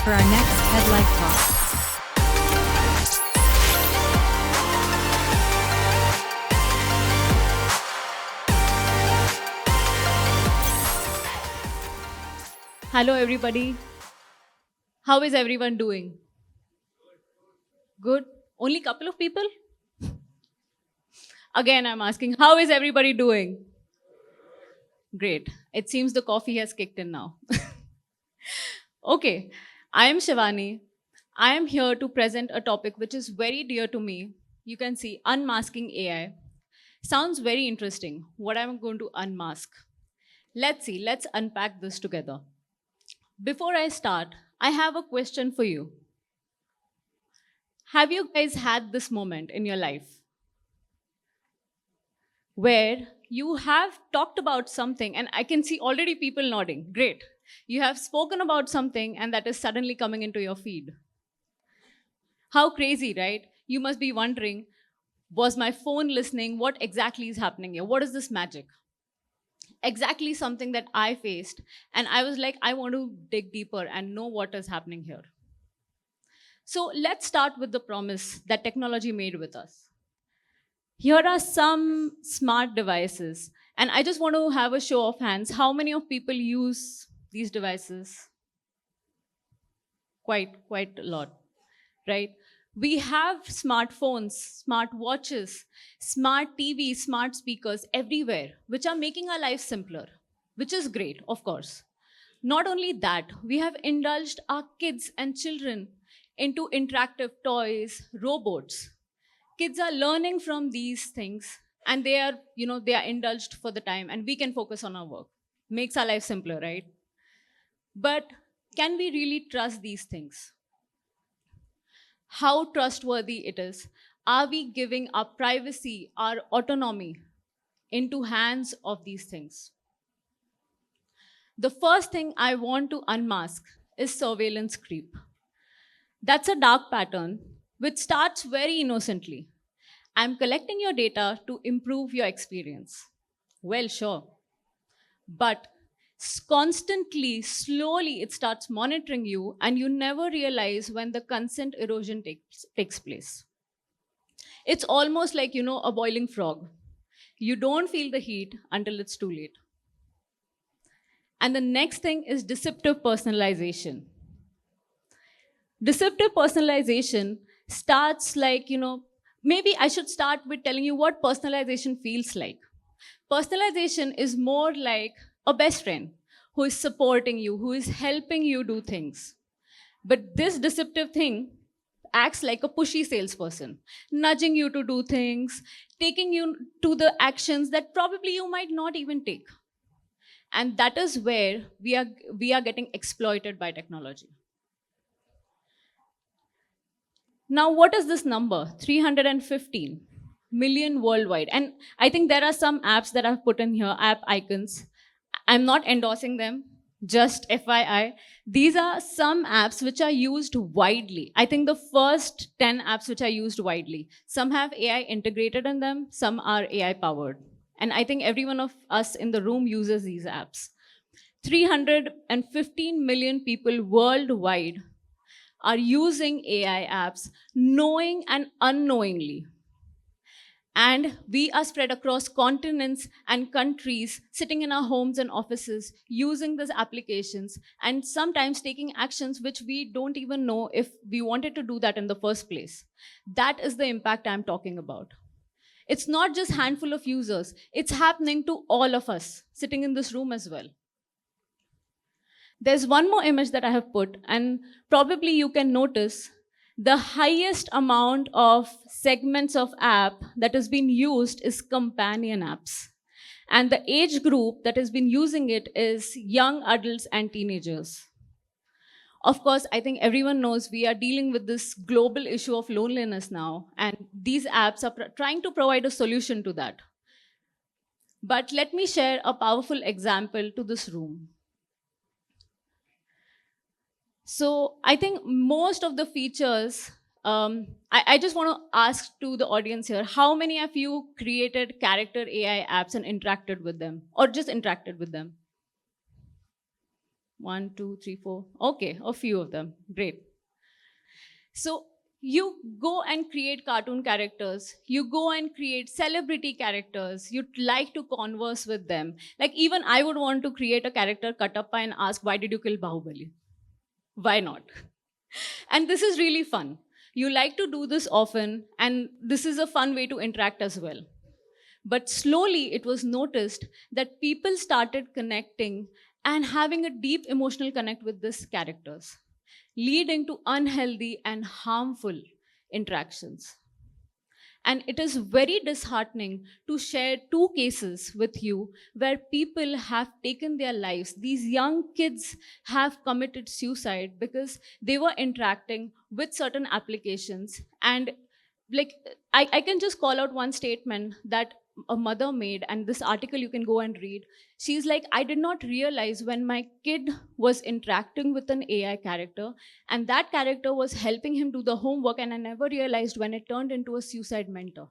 for our next headlight talk. Hello, everybody. How is everyone doing? Good? Only couple of people? Again, I'm asking, how is everybody doing? Great. It seems the coffee has kicked in now. Okay, I am Shivani. I am here to present a topic which is very dear to me. You can see unmasking AI. Sounds very interesting. What I'm going to unmask. Let's see, let's unpack this together. Before I start, I have a question for you. Have you guys had this moment in your life where you have talked about something, and I can see already people nodding? Great. You have spoken about something, and that is suddenly coming into your feed. How crazy, right? You must be wondering, was my phone listening? What exactly is happening here? What is this magic? Exactly something that I faced. And I was like, I want to dig deeper and know what is happening here. So let's start with the promise that technology made with us. Here are some smart devices. And I just want to have a show of hands. How many of people use these devices? Quite a lot, right? We have smartphones, smart watches, smart TVs, smart speakers everywhere, which are making our lives simpler, which is great, of course. Not only that, we have indulged our kids and children into interactive toys, robots. Kids are learning from these things, and they are indulged for the time, and we can focus on our work. Makes our life simpler, right? But can we really trust these things? How trustworthy it is? Are we giving our privacy, our autonomy into hands of these things? The first thing I want to unmask is surveillance creep. That's a dark pattern which starts very innocently. I'm collecting your data to improve your experience. Well, sure. But constantly, slowly, it starts monitoring you, and you never realize when the consent erosion takes place. It's almost like, a boiling frog. You don't feel the heat until it's too late. And the next thing is deceptive personalization. Deceptive personalization starts like, maybe I should start with telling you what personalization feels like. Personalization is more like a best friend who is supporting you, who is helping you do things. But this deceptive thing acts like a pushy salesperson, nudging you to do things, taking you to the actions that probably you might not even take. And that is where we are getting exploited by technology. Now, what is this number? 315 million worldwide. And I think there are some apps that I've put in here, app icons. I'm not endorsing them, just FYI. These are some apps which are used widely. I think the first 10 apps which are used widely. Some have AI integrated in them, some are AI powered. And I think every one of us in the room uses these apps. 315 million people worldwide are using AI apps, knowing and unknowingly. And we are spread across continents and countries, sitting in our homes and offices, using these applications, and sometimes taking actions which we don't even know if we wanted to do that in the first place. That is the impact I'm talking about. It's not just handful of users, it's happening to all of us, sitting in this room as well. There's one more image that I have put, and probably you can notice the highest amount of segments of app that has been used is companion apps. And the age group that has been using it is young adults and teenagers. Of course, I think everyone knows we are dealing with this global issue of loneliness now, and these apps are trying to provide a solution to that. But let me share a powerful example to this room. So I think most of the features, I just want to ask to the audience here, how many of you created character AI apps and interacted with them, or just interacted with them? One, two, three, four. Okay, a few of them. Great. So you go and create cartoon characters, you go and create celebrity characters, you'd like to converse with them. Like, even I would want to create a character Katappa and ask, why did you kill Bahubali? Why not? And this is really fun. You like to do this often, and this is a fun way to interact as well. But slowly, it was noticed that people started connecting and having a deep emotional connect with these characters, leading to unhealthy and harmful interactions. And it is very disheartening to share two cases with you where people have taken their lives. These young kids have committed suicide because they were interacting with certain applications. And like, I can just call out one statement that a mother made, and this article you can go and read. She's like, I did not realize when my kid was interacting with an AI character, and that character was helping him do the homework, and I never realized when it turned into a suicide mentor.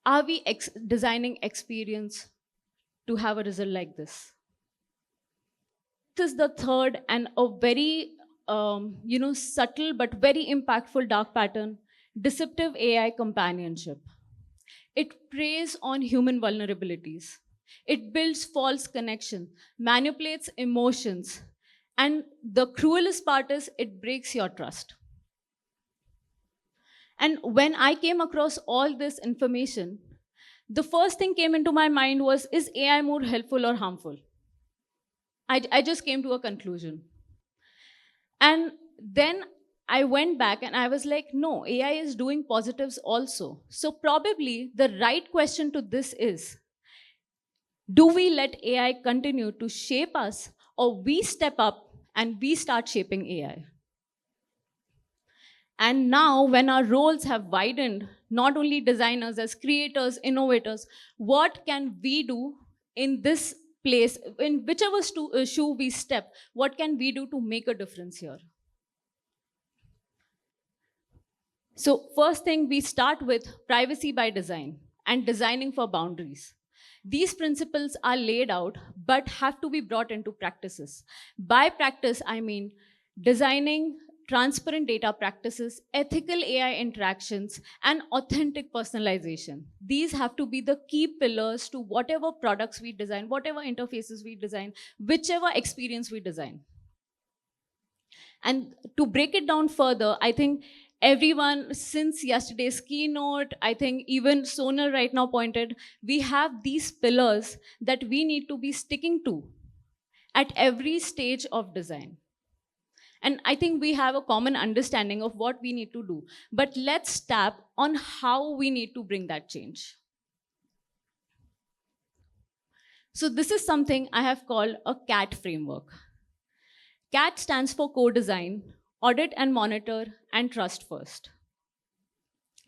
Are we designing experience to have a result like this? This is the third and a very subtle but very impactful dark pattern: deceptive AI companionship. It preys on human vulnerabilities. It builds false connection, manipulates emotions, and the cruelest part is it breaks your trust. And when I came across all this information, the first thing came into my mind was, is AI more helpful or harmful? I just came to a conclusion. And then I went back and I was like, no, AI is doing positives also. So probably the right question to this is, do we let AI continue to shape us, or we step up and we start shaping AI? And now, when our roles have widened, not only designers, as creators, innovators, what can we do in this place, in whichever shoe we step, what can we do to make a difference here? So, first thing, we start with privacy by design and designing for boundaries. These principles are laid out but have to be brought into practices. By practice, I mean designing transparent data practices, ethical AI interactions, and authentic personalization. These have to be the key pillars to whatever products we design, whatever interfaces we design, whichever experience we design. And to break it down further, I think everyone since yesterday's keynote, I think even Sonal right now pointed, we have these pillars that we need to be sticking to at every stage of design. And I think we have a common understanding of what we need to do. But let's tap on how we need to bring that change. So this is something I have called a CAD framework. CAD stands for co-design, audit and monitor, and trust first.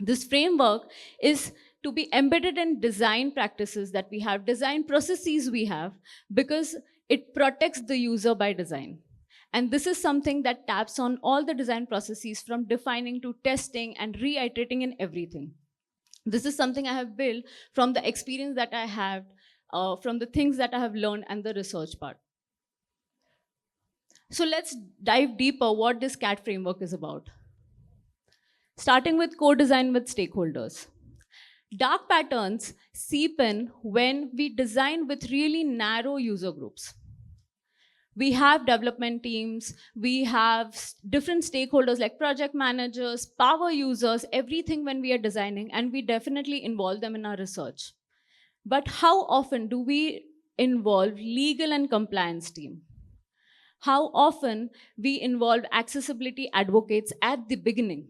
This framework is to be embedded in design practices that we have, design processes we have, because it protects the user by design. And this is something that taps on all the design processes from defining to testing and reiterating in everything. This is something I have built from the experience that I have, from the things that I have learned and the research part. So let's dive deeper what this CAD framework is about. Starting with co-design with stakeholders. Dark patterns seep in when we design with really narrow user groups. We have development teams, we have different stakeholders like project managers, power users, everything when we are designing, and we definitely involve them in our research. But how often do we involve legal and compliance team? How often we involve accessibility advocates at the beginning?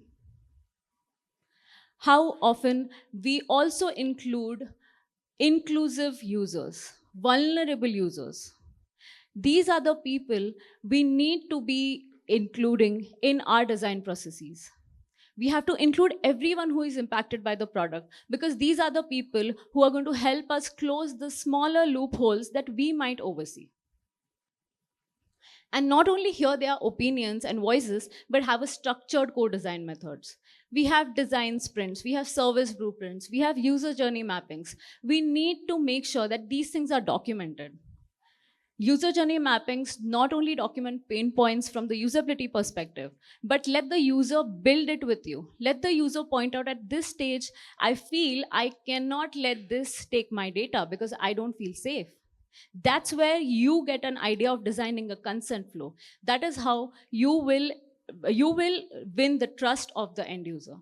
How often we also include inclusive users, vulnerable users? These are the people we need to be including in our design processes. We have to include everyone who is impacted by the product, because these are the people who are going to help us close the smaller loopholes that we might oversee. And not only hear their opinions and voices, but have a structured co-design methods. We have design sprints, we have service blueprints, we have user journey mappings. We need to make sure that these things are documented. User journey mappings not only document pain points from the usability perspective, but let the user build it with you. Let the user point out at this stage, I feel I cannot let this take my data because I don't feel safe. That's where you get an idea of designing a consent flow. That is how you will win the trust of the end user.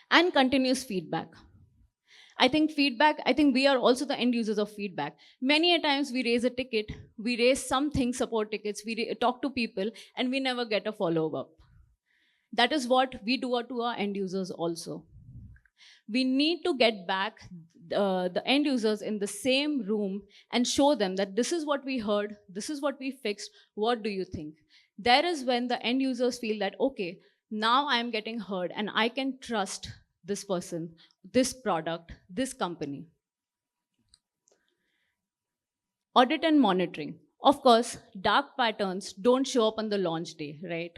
And continuous feedback. I think we are also the end users of feedback. Many a times we raise a ticket, we raise something, support tickets, talk to people, and we never get a follow-up. That is what we do to our end users also. We need to get back the end users in the same room and show them that this is what we heard, this is what we fixed, what do you think? There is when the end users feel that, okay, now I am getting heard and I can trust this person, this product, this company. Audit and monitoring. Of course, dark patterns don't show up on the launch day, right?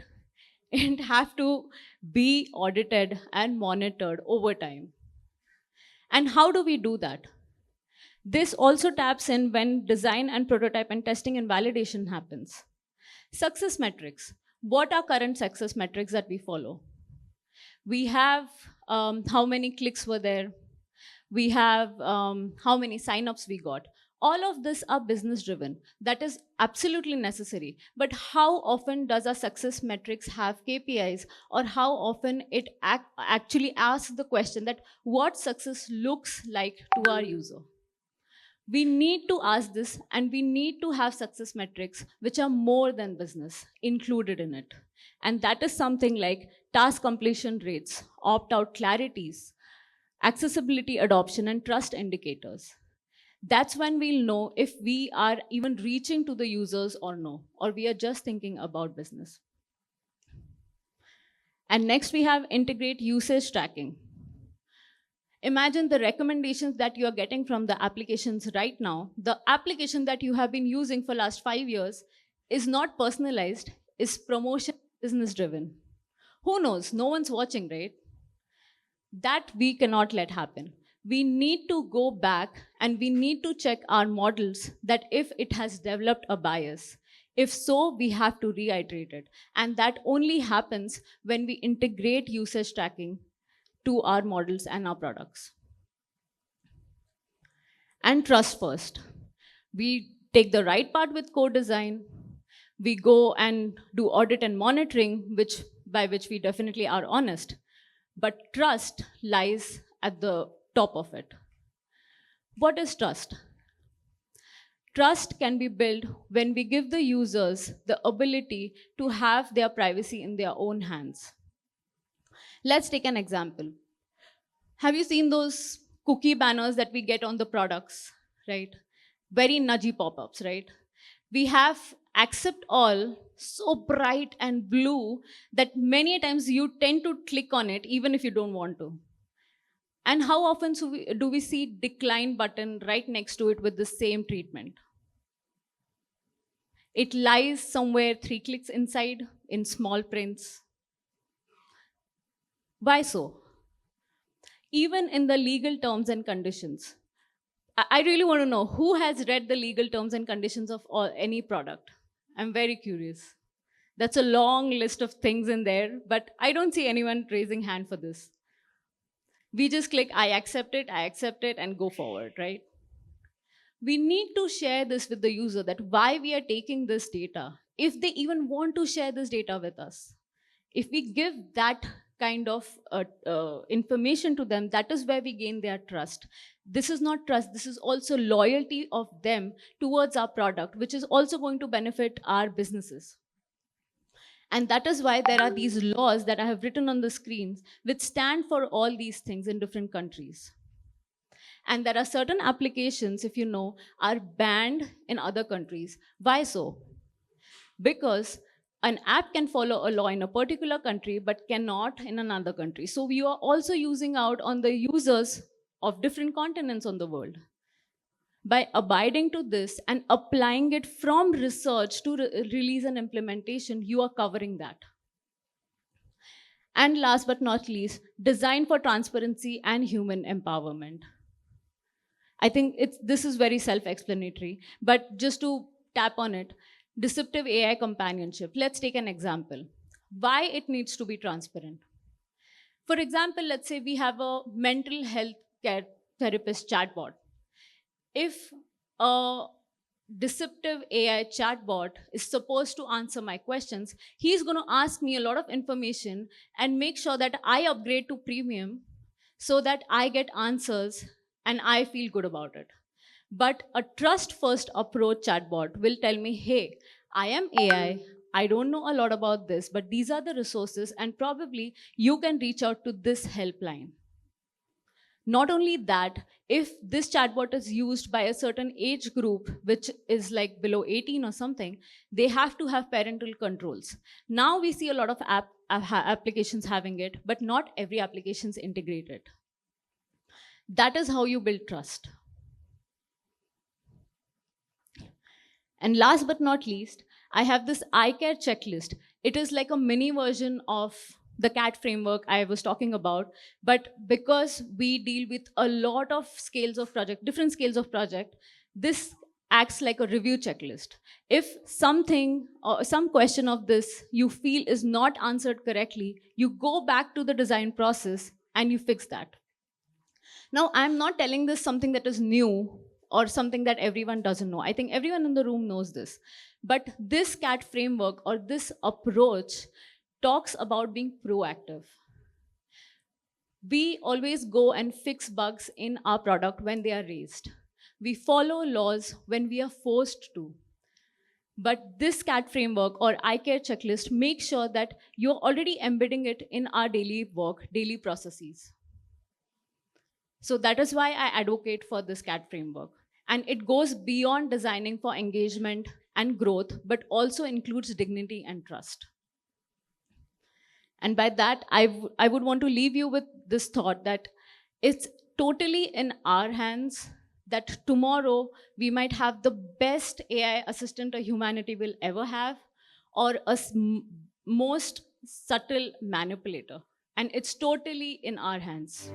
And have to be audited and monitored over time. And how do we do that? This also taps in when design and prototype and testing and validation happens. Success metrics. What are current success metrics that we follow? We have how many clicks were there. We have how many signups we got. All of this are business driven. That is absolutely necessary. But how often does our success metrics have KPIs, or how often it actually asks the question that what success looks like to our user? We need to ask this, and we need to have success metrics which are more than business included in it. And that is something like task completion rates, opt-out clarities, accessibility adoption, and trust indicators. That's when we'll know if we are even reaching to the users or no, or we are just thinking about business. And next we have integrate usage tracking. Imagine the recommendations that you are getting from the applications right now. The application that you have been using for last 5 years is not personalized, is promotion business driven. Who knows? No one's watching, right? That we cannot let happen. We need to go back and we need to check our models that if it has developed a bias. If so, we have to reiterate it. And that only happens when we integrate usage tracking to our models and our products. And trust first. We take the right part with code design. We go and do audit and monitoring, by which we definitely are honest. But trust lies at the top of it. What is trust? Trust can be built when we give the users the ability to have their privacy in their own hands. Let's take an example. Have you seen those cookie banners that we get on the products, right? Very nudgy pop-ups, right? We have accept all so bright and blue that many times you tend to click on it even if you don't want to. And how often do we see decline button right next to it with the same treatment? It lies somewhere 3 clicks inside in small prints. Why so? Even in the legal terms and conditions, I really want to know who has read the legal terms and conditions of any product. I'm very curious. That's a long list of things in there, but I don't see anyone raising hand for this. We just click, I accept it, and go forward, right? We need to share this with the user that why we are taking this data, if they even want to share this data with us. If we give that kind of information to them, that is where we gain their trust. This is not trust, this is also loyalty of them towards our product, which is also going to benefit our businesses. And that is why there are these laws that I have written on the screens, which stand for all these things in different countries. And there are certain applications, if you know, are banned in other countries. Why so? Because an app can follow a law in a particular country, but cannot in another country. So we are also using out on the users of different continents on the world. By abiding to this and applying it from research to release and implementation, you are covering that. And last but not least, design for transparency and human empowerment. I think this is very self-explanatory, but just to tap on it, deceptive AI companionship. Let's take an example. Why it needs to be transparent. For example, let's say we have a mental health care therapist chatbot. If a deceptive AI chatbot is supposed to answer my questions, he's going to ask me a lot of information and make sure that I upgrade to premium so that I get answers and I feel good about it. But a trust first approach chatbot will tell me, hey, I am AI. I don't know a lot about this, but these are the resources, and probably you can reach out to this helpline. Not only that, if this chatbot is used by a certain age group, which is like below 18 or something, they have to have parental controls. Now we see a lot of applications having it, but not every application is integrated. That is how you build trust. And last but not least, I have this iCare checklist. It is like a mini version of the CAD framework I was talking about, but because we deal with a lot of scales of project, different scales of project, this acts like a review checklist. If something or some question of this you feel is not answered correctly, you go back to the design process and you fix that. Now, I'm not telling this something that is new or something that everyone doesn't know. I think everyone in the room knows this. But this CAD framework or this approach talks about being proactive. We always go and fix bugs in our product when they are raised. We follow laws when we are forced to. But this CAD framework or iCare checklist makes sure that you're already embedding it in our daily work, daily processes. So that is why I advocate for this CAD framework. And it goes beyond designing for engagement and growth, but also includes dignity and trust. And by that, I would want to leave you with this thought that it's totally in our hands that tomorrow we might have the best AI assistant a humanity will ever have, or a most subtle manipulator. And it's totally in our hands.